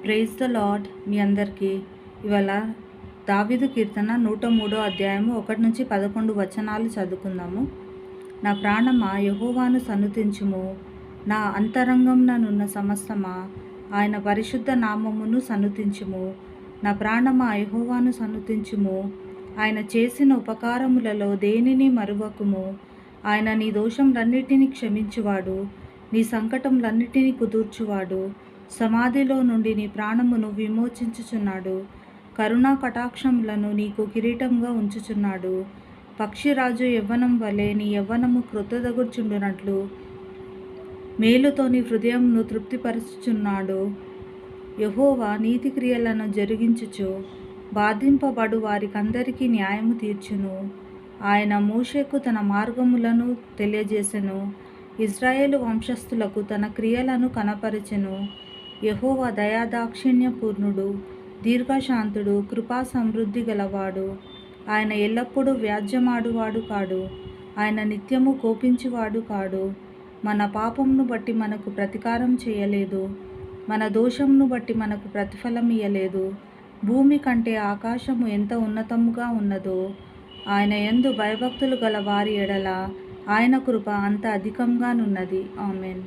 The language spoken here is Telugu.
Praise the lord. మీ అందరికీ ఇవాళ దావీదు కీర్తన 103 అధ్యాయము 1-11 వచనాలు చదువుకుందాము. నా ప్రాణమా యెహోవాను సన్నుతించుము, నా అంతరంగంననున్న సమస్తమా ఆయన పరిశుద్ధ నామమును సన్నుతించుము. నా ప్రాణమా యెహోవాను సన్నుతించుము, ఆయన చేసిన ఉపకారములలో దేనిని మరువకుము. ఆయన నీ దోషములన్నిటినీ క్షమించువాడు, నీ సంకటములన్నిటినీ కుదుర్చువాడు. సమాధిలో నుండి నీ ప్రాణమును విమోచించుచున్నాడు. కరుణా కటాక్షములను నీకు కిరీటంగా ఉంచుచున్నాడు. పక్షిరాజు యవ్వనం వలె నీ యవ్వనము క్రొత్తదగుచుండునట్లు మేలుతో నీ హృదయమును తృప్తిపరచుచున్నాడు. యెహోవా నీతి క్రియలను జరిగించుచు బాధింపబడు వారికందరికీ న్యాయము తీర్చును. ఆయన మోషేకు తన మార్గములను తెలియజేసెను, ఇశ్రాయేలు వంశస్థులకు తన క్రియలను కనపరచెను. యెహోవా దయాదాక్షిణ్యపూర్ణుడు, దీర్ఘశాంతుడు, కృపా సమృద్ధి గలవాడు. ఆయన ఎల్లప్పుడూ వ్యాజ్యమాడువాడు కాడు, ఆయన నిత్యము కోపించువాడు కాడు. మన పాపమును బట్టి మనకు ప్రతీకారం చేయలేదు, మన దోషమును బట్టి మనకు ప్రతిఫలం ఇయ్యలేదు. భూమి కంటే ఆకాశము ఎంత ఉన్నతముగా ఉన్నదో, ఆయన యందు భయభక్తులు గల వారి ఎడల ఆయన కృప అంత అధికంగానున్నది. ఆమేన్.